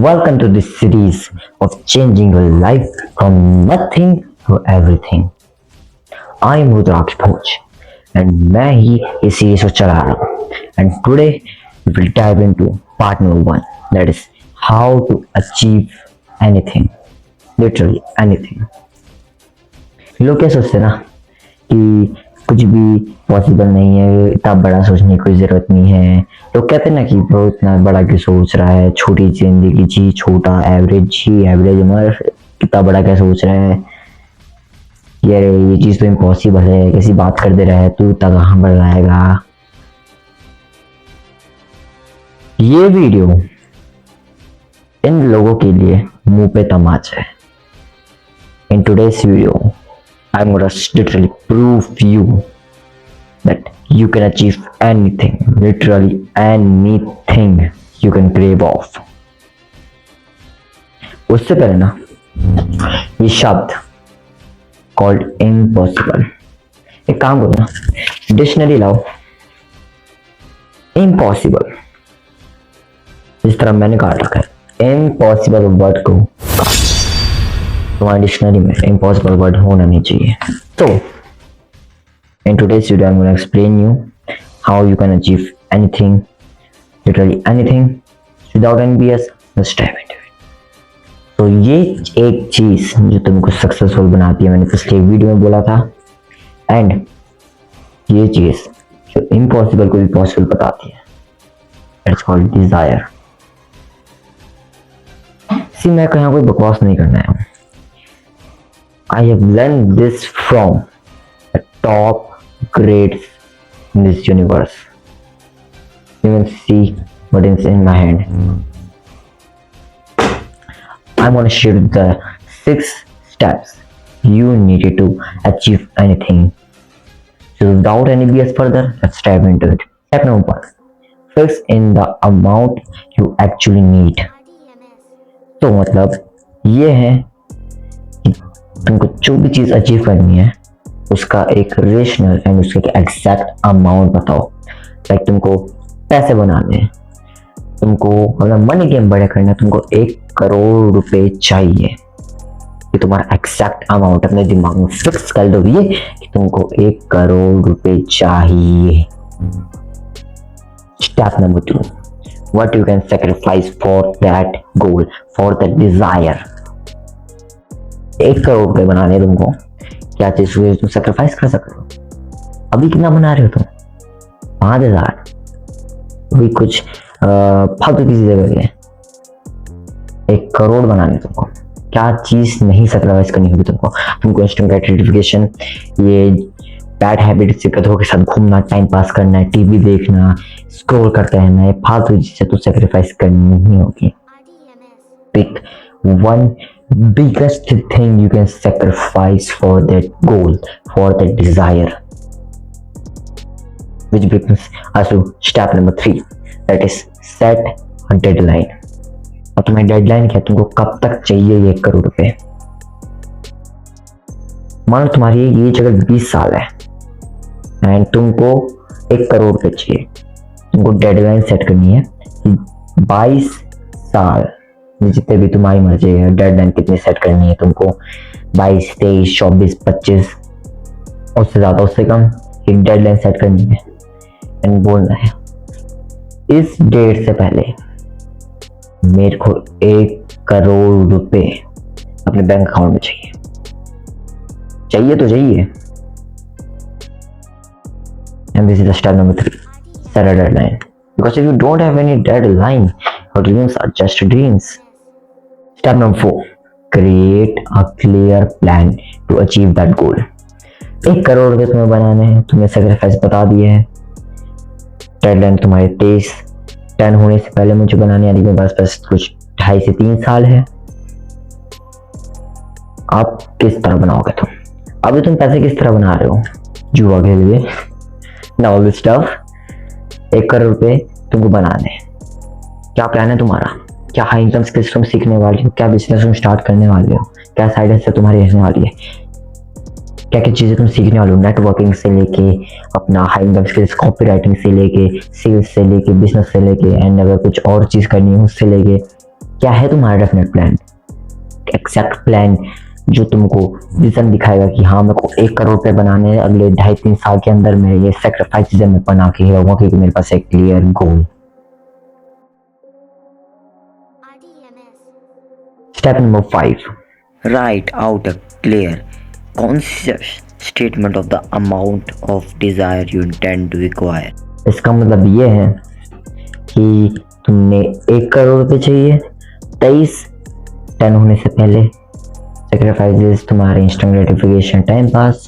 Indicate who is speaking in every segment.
Speaker 1: Welcome to this series of changing your life from nothing to everything. I am Rudraksh Bhoj and मैं ही ये series को चला रहा हूँ. And today we will dive into part number 1, that is how to achieve anything, literally anything. लोग क्या सोचते हैं ना कि कुछ भी पॉसिबल नहीं है, इतना बड़ा सोचने की कोई जरूरत नहीं है. लोग कहते हैं ना कि वो इतना बड़ा क्यों सोच रहा है, छोटी जिंदगी जी, छोटा एवरेज ही एवरेज उम्र, कितना बड़ा क्या सोच रहा है यार, ये चीज तो इम्पॉसिबल है, कैसी बात कर दे रहा है तू, इतना कहाँ बढ़ जाएगा. ये वीडियो इन लोगों के लिए मुंह पे तमाचा है. In today's video, I'm gonna literally prove you that you can achieve anything, literally anything you can crave of. उससे पहले ना ये शब्द called impossible, एक काम करो ना, डिक्शनरी लाओ, impossible इस तरह मैंने काट रखा है, impossible वर्ड को तुम्हारी डिक्शनरी में इम्पॉसिबल वर्ड होना नहीं चाहिए. तो in today's video I'm going to explain you how you can achieve anything, literally anything without any BS. Let's dive into it. तो ये एक चीज जो तुमको सक्सेसफुल बनाती है, मैंने पिछले वीडियो में बोला था, एंड ये चीज जो इम्पॉसिबल को भी पॉसिबल बताती है, इट्स कॉल्ड डिजायर. सी मैं कहीं कोई बकवास नहीं करना है. I have learned this from the top grades in this universe. You can see what is in my hand. I'm going to share the 6 steps you needed to achieve anything. So without any BS further, let's dive into it. Step number 1. Fix in the amount you actually need. तो मतलब ये है तुमको जो भी चीज achieve करनी है उसका एक रेशनल एंड उसके एग्जैक्ट अमाउंट बताओ. लाइक तुमको पैसे बनाने हैं, तुमको मतलब मनी गेम बड़े करना है, तुमको 1 करोड़ रुपए चाहिए, ये तुम्हारा एग्जैक्ट अमाउंट अपने दिमाग में फिक्स कर दो ये कि तुमको 1 करोड़ रुपए चाहिए. Step number 2, what you can sacrifice for that goal, for that desire. 1 crore रुपए बनाने हैं तुमको, क्या चीज हुई तुम सेक्रीफाइस कर सकते हो. अभी कितना बना रहे हो तुम? 5,000. अभी कुछ फालतू की चीजें कर 1 करोड़ बनाने तुमको, क्या चीज नहीं सेक्रीफाइस करनी होगी तुमको. तुमको इंस्टेंट ग्रेटिफिकेशन, ये बैड हैबिट से कदों के साथ घूमना, टाइम पास करना, टीवी देखना, स्क्रॉल करते रहना, ये फालतू चीजें तो सेक्रीफाइस करनी ही होगी. Pick one biggest thing you can sacrifice for that goal, for that desire, which brings us to step number 3, that is set a deadline. और तुम्हारी डेडलाइन क्या, तुमको कब तक चाहिए ये 1 करोड़ रुपए. मानो तुम्हारी एज अगर 20 साल है एंड तुमको 1 करोड़ रुपए चाहिए, तुमको डेडलाइन सेट करनी है कि 22 साल जितने भी तुम्हारी मर्जी है, डेडलाइन कितनी सेट करनी है तुमको, 22, 23, 24, 25, उससे ज्यादा उससे कम एक डेडलाइन सेट करनी है एंड बोलना है इस डेट से पहले मेरे को 1 करोड़ रुपए अपने बैंक अकाउंट में चाहिए. चाहिए तो चाहिए. And this is the step number 3, set a deadline, because if you don't have any deadline, your dreams are just dreams. Step number 4, create a clear plan to achieve that goal. 1 crore रुपए तुम्हें बनाने हैं, तुम्हें sacrifice बता दिए हैं, deadline तुम्हारे 10 होने से पहले मुझे बनाने, यानी कि बस कुछ 2.5 से 3 साल है. आप किस तरह बनाओगे तुम? अभी तुम पैसे किस तरह बना रहे हो? जुआ के लिए. Now all this stuff, 1 crore रुपए तुमको बनाने हैं. क्या प्लान है तुम्हारा? क्या हाई इनकम स्किल्स तुम सीखने वाली हो? क्या बिजनेस तुम स्टार्ट करने वाले हो? क्या साइड हसल तुम्हारी रहने वाली है? क्या क्या चीजें तुम सीखने वाले हो, नेटवर्किंग से लेके अपना high income skills, copy writing से लेके, सेल्स से लेके, बिजनेस से लेके, एंड अगर कुछ और चीज करनी है उससे लेके क्या है तुम्हारा डेफिनेट प्लान, एग्जैक्ट प्लान जो तुमको विजन दिखाएगा कि हाँ मेरे को 1 करोड़ रुपए बनाने हैं अगले 2.5-3 साल के अंदर में, ये सेक्रीफाइस मैं बना के ही रहूंगा क्योंकि मेरे पास एक clear goal. Step number 5, write out a clear conscious statement of the amount of desire you intend to acquire. इसका मतलब ये है कि तुमने 1 करोड़ रुपए चाहिए 23 होने से पहले, सेक्रीफाइसेस तुम्हारे इंस्टेंट ग्रेटिफिकेशन, टाइम पास।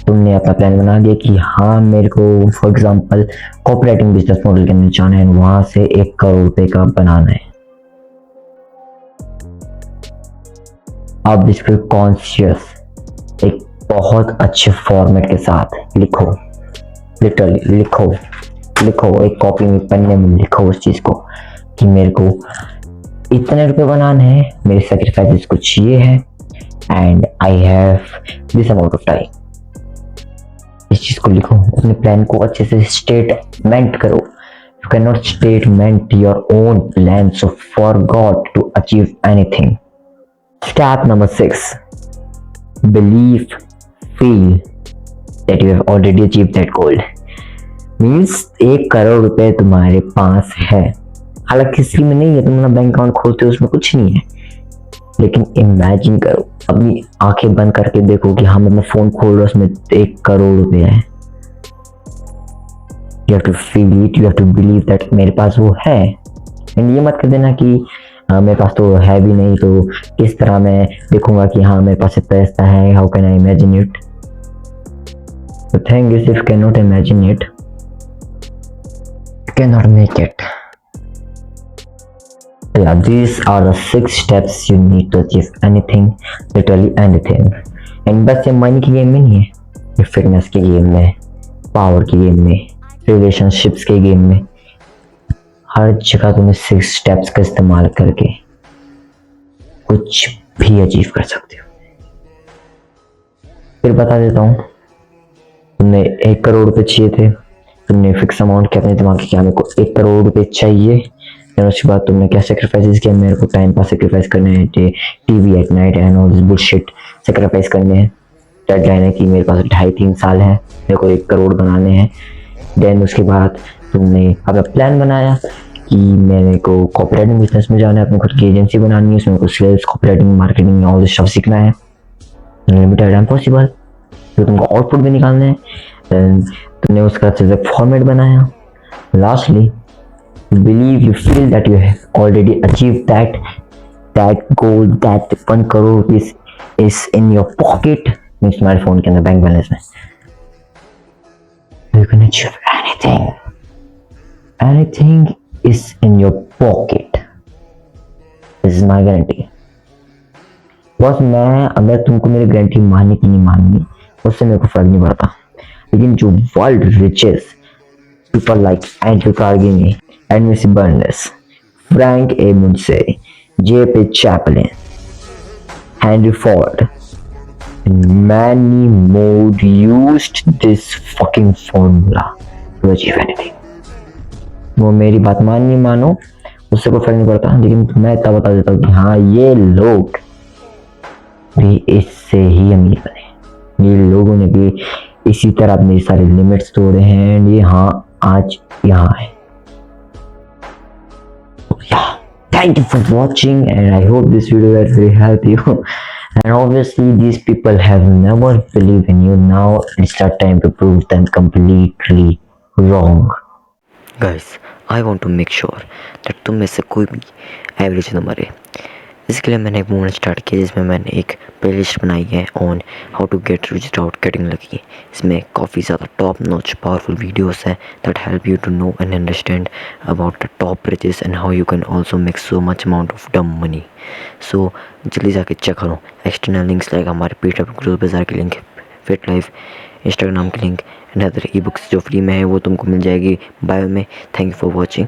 Speaker 1: तुमने अपना प्लान बना दिया कि हाँ मेरे को for example cooperating business model के अंदर जाना है, वहां से 1 करोड़ रुपए का बनाना है। अब इस पर कॉन्शियस एक बहुत अच्छे फॉर्मेट के साथ लिखो, लिटरली लिखो एक कॉपी में, पन्ने में लिखो उस चीज को कि मेरे को इतने रुपए बनाने हैं, मेरे सेक्रीफाइसेस कुछ ये है and I have this amount of time. इस चीज को लिखो, अपने प्लान को अच्छे से स्टेटमेंट करो। You can not statement your own plan so for God to achieve anything. Step number 6, believe feel that you have already achieved that goal. Means 1 crore रुपए तुम्हारे पास है, हालांकि किसी में नहीं है, तुम अपना बैंक अकाउंट खोलते हो उसमें कुछ नहीं है, लेकिन इमेजिन करो, अपनी आंखें बंद करके देखो कि हाँ मैं अपना फोन खोल रहा हूँ उसमें 1 करोड़ रुपए है। You have to feel it, you have to believe that मेरे पास वो है। एंड ये मत कर देना कि मेरे पास तो है भी नहीं, तो किस तरह मैं देखूंगा कि हाँ मेरे पास पैसा है, how can I imagine it. The thing is, if you can not imagine it, you can not make it. Yeah, these are the 6 steps you need to achieve anything, literally anything. And बस ये money की game में नहीं है, ये fitness की game में, power की गेम में, रिलेशनशिप्स के गेम में, हर जगह तुम्हें 6 स्टेप्स का इस्तेमाल करके कुछ भी अचीव कर सकते हो। फिर बता देता हूँ, तुमने 1 करोड़ रुपए चाहिए थे, तुमने फिक्स अमाउंट किया अपने दिमाग की, क्या मेरे को 1 करोड़ रुपए चाहिए। उसके बाद तुमने क्या सेक्रीफाइसेस किया, मेरे को टाइम पास सेक्रीफाइस करने हैं, TV at night and all this bullshit sacrifice करने हैं। डेडलाइन है कि मेरे पास 2.5-3 साल है, मेरे को 1 करोड़ बनाने हैं। देन उसके बाद तुमने अपना प्लान बनाया कि मेरे को कोऑपरेटिंग बिजनेस में जाना है, अपनी खुद की एजेंसी बनानी है, उसमें कुछ sales, cooperating, marketing all this सब सीखना है, लिमिटेड एंड पॉसिबल। तो तुमको आउटपुट भी निकालना है। देन तुमने उसका अच्छे से फॉर्मेट बनाया। Lastly believe, you feel that you have already achieved that goal, that 1 crore rupees is in your pocket, means तुम्हारे फोन के अंदर बैंक बैलेंस में। You can achieve anything is in your pocket, this is my guarantee। बस मैं, अगर तुमको मेरी guarantee माननी की नहीं माननी उससे मेरे को फर्क नहीं पड़ता, लेकिन जो world richest people like Andrew Carnegie, एडमिसी बर्नेस, Frank A Munsey, J.P. Chaplin, Henry Ford, and many more used this fucking formula to achieve anything। वो मेरी बात मानो मानो उससे कोई फर्क नहीं पड़ता, लेकिन मैं इतना बता देता हूँ कि हाँ ये लोग भी इससे ही अमीर बने, ये लोगों ने भी इसी तरह अपने सारे लिमिट्स तोड़े हैं एंड ये हाँ आज यहाँ है। Yeah, thank you for watching and I hope this video will help you and obviously these people have never believed in you, now it's the time to prove them completely wrong।
Speaker 2: Guys, I want to make sure that तुम में से कोई भी average न मरे। इसके लिए मैंने एक मूवमेंट स्टार्ट किया जिसमें मैंने एक प्लेलिस्ट बनाई है on how to get rich without getting lucky. इसमें काफ़ी ज़्यादा टॉप नॉच पावरफुल वीडियोस हैं that help you to know and understand about the top riches and how you can also make so much amount of dumb money. So जल्दी जाके check करो। External links like हमारे Paytm growth बाजार की लिंक, fit life Instagram की link and other e books जो free में है वो तुमको मिल जाएगी बायो में। Thank you for watching.